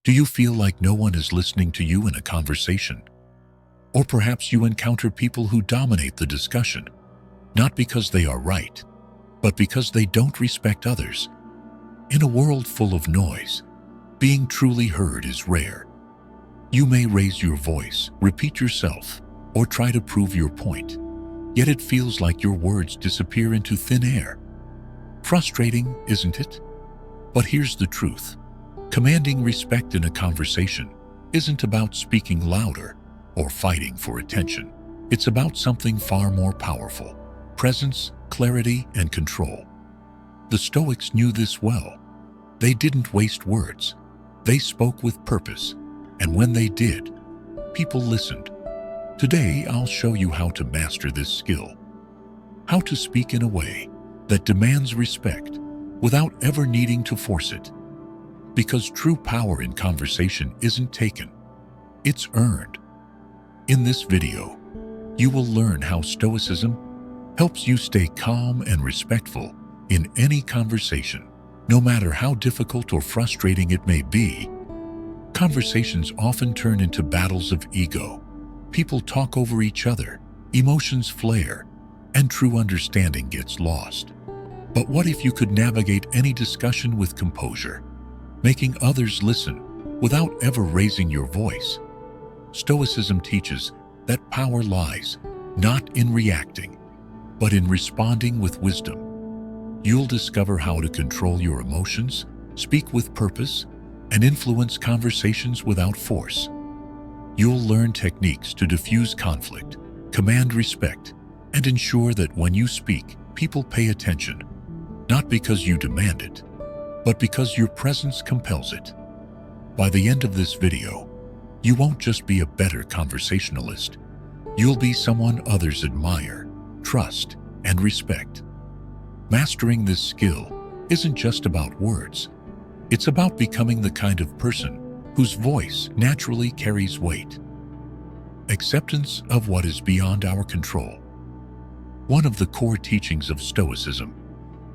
Do you feel like no one is listening to you in a conversation? Or perhaps you encounter people who dominate the discussion, not because they are right, but because they don't respect others. In a world full of noise, being truly heard is rare. You may raise your voice, repeat yourself, or try to prove your point, yet it feels like your words disappear into thin air. Frustrating, isn't it? But here's the truth. Commanding respect in a conversation isn't about speaking louder or fighting for attention. It's about something far more powerful: presence, clarity, and control. The Stoics knew this well. They didn't waste words. They spoke with purpose, and when they did, people listened. Today, I'll show you how to master this skill. How to speak in a way that demands respect without ever needing to force it. Because true power in conversation isn't taken, it's earned. In this video, you will learn how Stoicism helps you stay calm and respectful in any conversation, no matter how difficult or frustrating it may be. Conversations often turn into battles of ego. People talk over each other, emotions flare, and true understanding gets lost. But what if you could navigate any discussion with composure, making others listen without ever raising your voice? Stoicism teaches that power lies not in reacting, but in responding with wisdom. You'll discover how to control your emotions, speak with purpose, and influence conversations without force. You'll learn techniques to diffuse conflict, command respect, and ensure that when you speak, people pay attention, not because you demand it, but because your presence compels it. By the end of this video, you won't just be a better conversationalist. You'll be someone others admire, trust, and respect. Mastering this skill isn't just about words. It's about becoming the kind of person whose voice naturally carries weight. Acceptance of what is beyond our control. One of the core teachings of Stoicism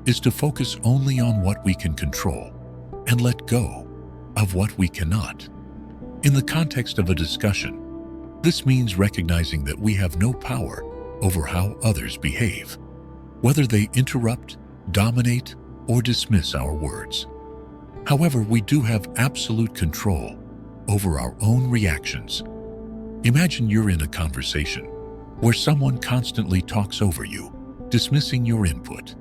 is to focus only on what we can control and let go of what we cannot. In the context of a discussion, this means recognizing that we have no power over how others behave, whether they interrupt, dominate, or dismiss our words. However, we do have absolute control over our own reactions. Imagine you're in a conversation where someone constantly talks over you, dismissing your input.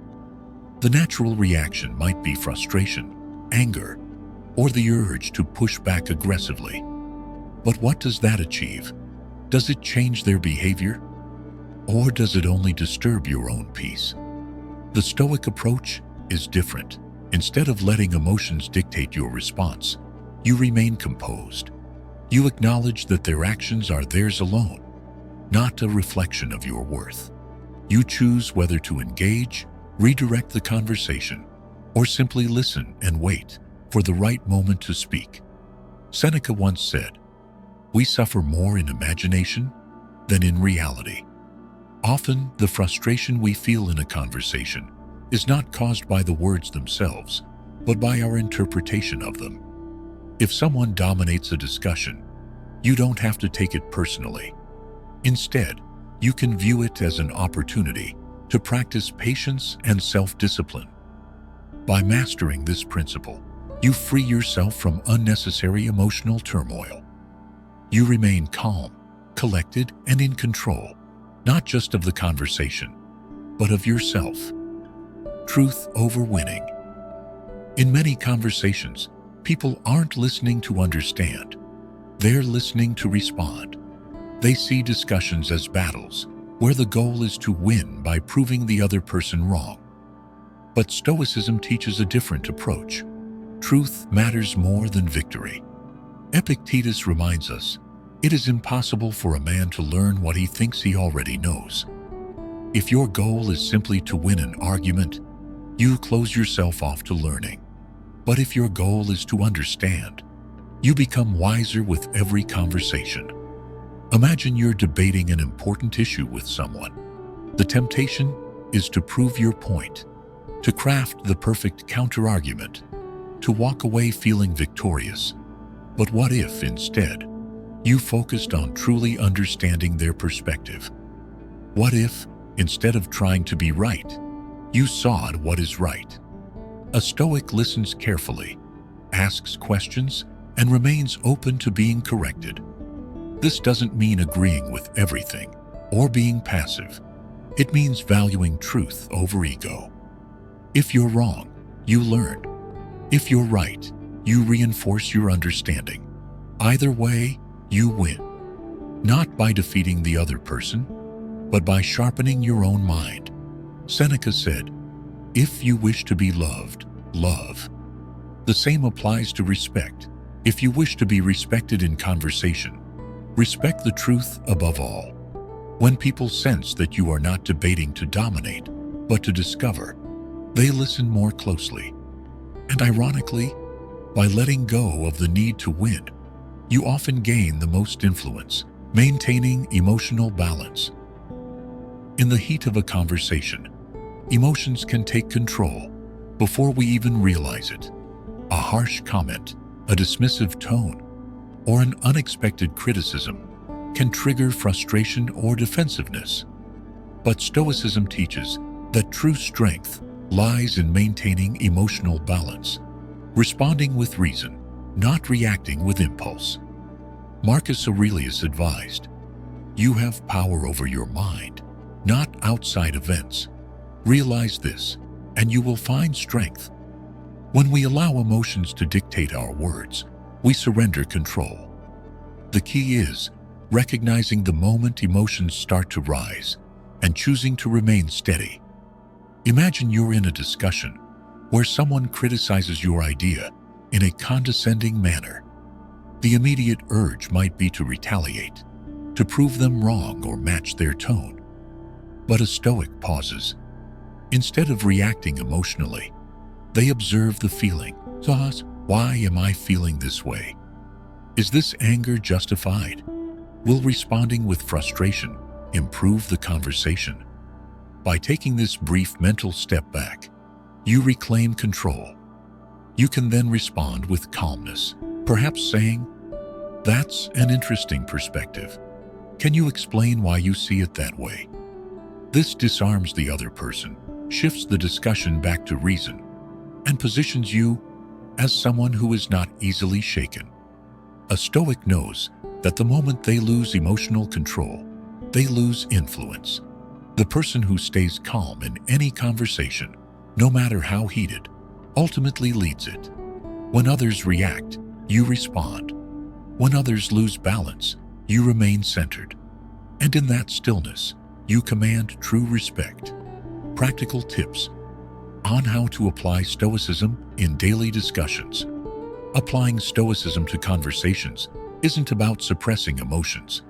The natural reaction might be frustration, anger, or the urge to push back aggressively. But what does that achieve? Does it change their behavior? Or does it only disturb your own peace? The Stoic approach is different. Instead of letting emotions dictate your response, you remain composed. You acknowledge that their actions are theirs alone, not a reflection of your worth. You choose whether to engage, redirect the conversation, or simply listen and wait for the right moment to speak. Seneca once said, "We suffer more in imagination than in reality." Often, the frustration we feel in a conversation is not caused by the words themselves, but by our interpretation of them. If someone dominates a discussion, you don't have to take it personally. Instead, you can view it as an opportunity to practice patience and self-discipline. By mastering this principle, you free yourself from unnecessary emotional turmoil. You remain calm, collected, and in control, not just of the conversation, but of yourself. Truth over winning. In many conversations, people aren't listening to understand. They're listening to respond. They see discussions as battles, where the goal is to win by proving the other person wrong. But Stoicism teaches a different approach. Truth matters more than victory. Epictetus reminds us, it is impossible for a man to learn what he thinks he already knows. If your goal is simply to win an argument, you close yourself off to learning. But if your goal is to understand, you become wiser with every conversation. Imagine you're debating an important issue with someone. The temptation is to prove your point, to craft the perfect counter-argument, to walk away feeling victorious. But what if, instead, you focused on truly understanding their perspective? What if, instead of trying to be right, you saw what is right? A Stoic listens carefully, asks questions, and remains open to being corrected. This doesn't mean agreeing with everything or being passive. It means valuing truth over ego. If you're wrong, you learn. If you're right, you reinforce your understanding. Either way, you win. Not by defeating the other person, but by sharpening your own mind. Seneca said, "If you wish to be loved, love." The same applies to respect. If you wish to be respected in conversation, respect the truth above all. When people sense that you are not debating to dominate, but to discover, they listen more closely. And ironically, by letting go of the need to win, you often gain the most influence, maintaining emotional balance. In the heat of a conversation, emotions can take control before we even realize it. A harsh comment, a dismissive tone, or an unexpected criticism can trigger frustration or defensiveness. But Stoicism teaches that true strength lies in maintaining emotional balance, responding with reason, not reacting with impulse. Marcus Aurelius advised, "You have power over your mind, not outside events. Realize this, and you will find strength." When we allow emotions to dictate our words, we surrender control. The key is recognizing the moment emotions start to rise and choosing to remain steady. Imagine you're in a discussion where someone criticizes your idea in a condescending manner. The immediate urge might be to retaliate, to prove them wrong or match their tone. But a Stoic pauses. Instead of reacting emotionally, they observe the feeling. Thus, why am I feeling this way? Is this anger justified? Will responding with frustration improve the conversation? By taking this brief mental step back, you reclaim control. You can then respond with calmness, perhaps saying, "That's an interesting perspective. Can you explain why you see it that way?" This disarms the other person, shifts the discussion back to reason, and positions you as someone who is not easily shaken. A Stoic knows that the moment they lose emotional control, they lose influence. The person who stays calm in any conversation, no matter how heated, ultimately leads it. When others react, you respond. When others lose balance, you remain centered. And in that stillness, you command true respect. Practical tips on how to apply Stoicism in daily discussions. Applying Stoicism to conversations isn't about suppressing emotions.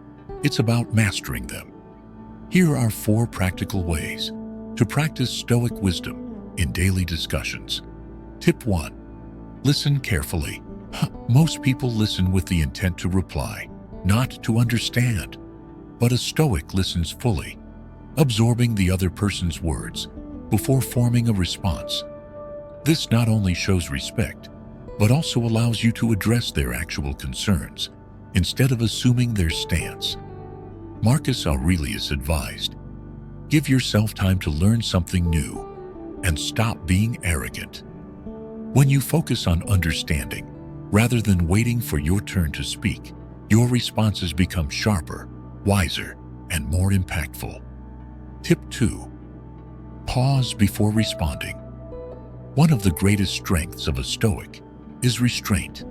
It's about mastering them. Here are 4 practical ways to practice Stoic wisdom in daily discussions. Tip 1. Listen carefully. Most people listen with the intent to reply, not to understand. But a Stoic listens fully, absorbing the other person's words before forming a response. This not only shows respect, but also allows you to address their actual concerns instead of assuming their stance. Marcus Aurelius advised, "Give yourself time to learn something new and stop being arrogant." When you focus on understanding, rather than waiting for your turn to speak, your responses become sharper, wiser, and more impactful. Tip 2. Pause before responding. One of the greatest strengths of a Stoic is restraint.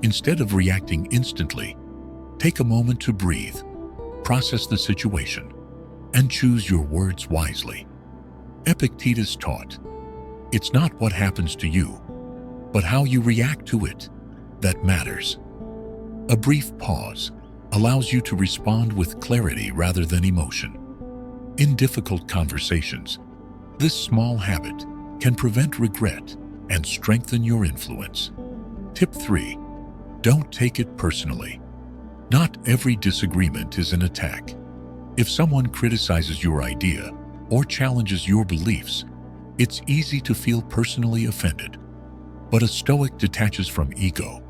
Instead of reacting instantly, take a moment to breathe, process the situation, and choose your words wisely. Epictetus taught, "It's not what happens to you, but how you react to it that matters." A brief pause allows you to respond with clarity rather than emotion. In difficult conversations, this small habit can prevent regret and strengthen your influence. Tip 3. Don't take it personally. Not every disagreement is an attack. If someone criticizes your idea or challenges your beliefs, it's easy to feel personally offended. But a Stoic detaches from ego.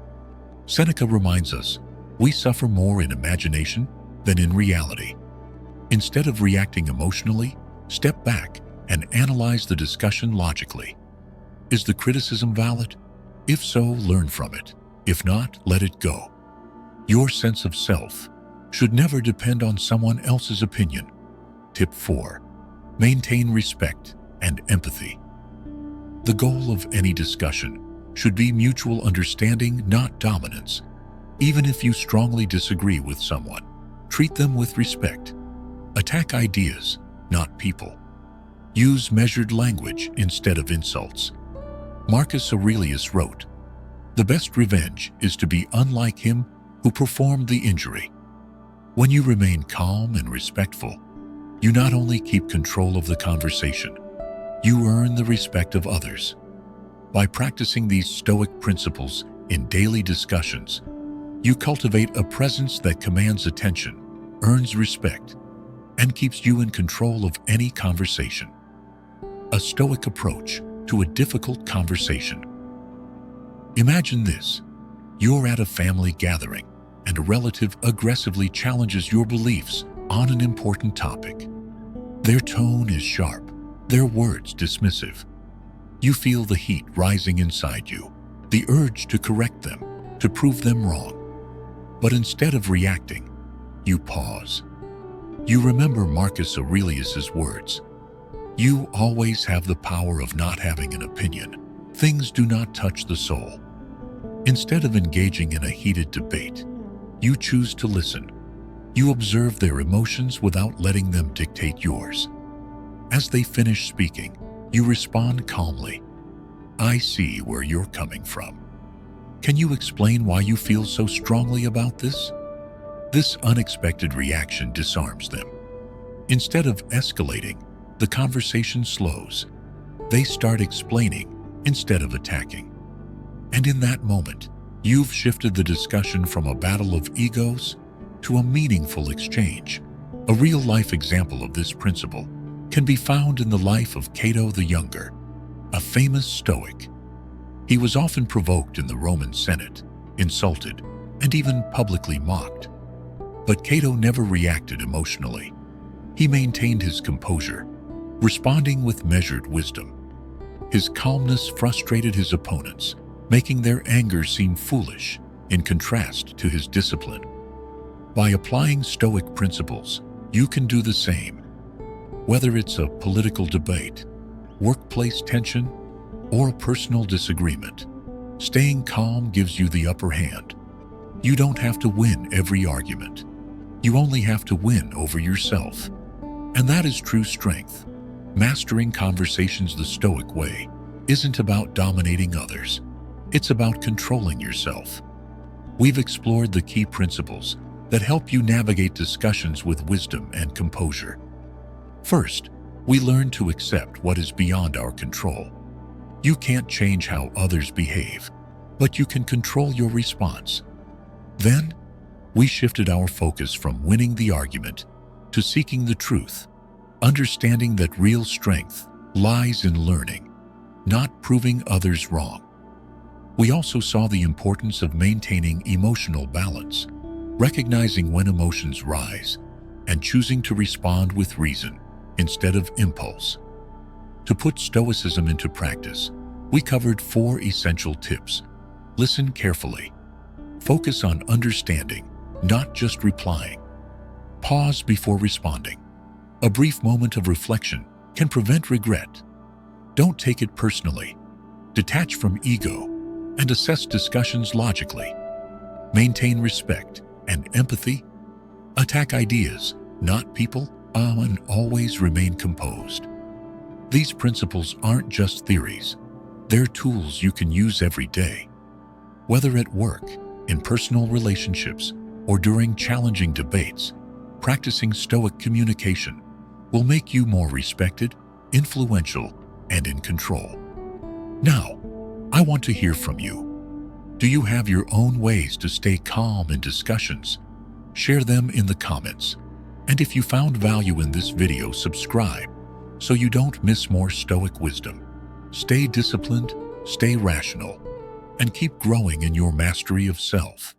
Seneca reminds us, we suffer more in imagination than in reality. Instead of reacting emotionally, step back and analyze the discussion logically. Is the criticism valid? If so, learn from it. If not, let it go. Your sense of self should never depend on someone else's opinion. Tip 4. Maintain respect and empathy. The goal of any discussion should be mutual understanding, not dominance. Even if you strongly disagree with someone, treat them with respect. Attack ideas, not people. Use measured language instead of insults. Marcus Aurelius wrote, "The best revenge is to be unlike him who performed the injury." When you remain calm and respectful, you not only keep control of the conversation, you earn the respect of others. By practicing these Stoic principles in daily discussions, you cultivate a presence that commands attention, earns respect, and keeps you in control of any conversation. A Stoic approach to a difficult conversation. Imagine this. You're at a family gathering, and a relative aggressively challenges your beliefs on an important topic. Their tone is sharp, their words dismissive. You feel the heat rising inside you, the urge to correct them, to prove them wrong. But instead of reacting, you pause. You remember Marcus Aurelius's words, "You always have the power of not having an opinion. Things do not touch the soul." Instead of engaging in a heated debate, you choose to listen. You observe their emotions without letting them dictate yours. As they finish speaking, you respond calmly. "I see where you're coming from. Can you explain why you feel so strongly about this?" This unexpected reaction disarms them. Instead of escalating, the conversation slows. They start explaining instead of attacking. And in that moment, you've shifted the discussion from a battle of egos to a meaningful exchange. A real-life example of this principle can be found in the life of Cato the Younger, a famous Stoic. He was often provoked in the Roman Senate, insulted, and even publicly mocked. But Cato never reacted emotionally. He maintained his composure, responding with measured wisdom. His calmness frustrated his opponents, making their anger seem foolish in contrast to his discipline. By applying Stoic principles, you can do the same. Whether it's a political debate, workplace tension, or a personal disagreement, staying calm gives you the upper hand. You don't have to win every argument. You only have to win over yourself. And that is true strength. Mastering conversations the Stoic way isn't about dominating others. It's about controlling yourself. We've explored the key principles that help you navigate discussions with wisdom and composure. First, we learn to accept what is beyond our control. You can't change how others behave, but you can control your response. Then, we shifted our focus from winning the argument to seeking the truth, understanding that real strength lies in learning, not proving others wrong. We also saw the importance of maintaining emotional balance, recognizing when emotions rise, and choosing to respond with reason instead of impulse. To put Stoicism into practice, we covered 4 essential tips. Listen carefully. Focus on understanding, not just replying. Pause before responding. A brief moment of reflection can prevent regret. Don't take it personally. Detach from ego and assess discussions logically. Maintain respect and empathy. Attack ideas, not people, and always remain composed. These principles aren't just theories. They're tools you can use every day. Whether at work, in personal relationships, or during challenging debates, practicing Stoic communication will make you more respected, influential, and in control. Now, I want to hear from you. Do you have your own ways to stay calm in discussions? Share them in the comments. And if you found value in this video, subscribe so you don't miss more Stoic wisdom. Stay disciplined, stay rational, and keep growing in your mastery of self.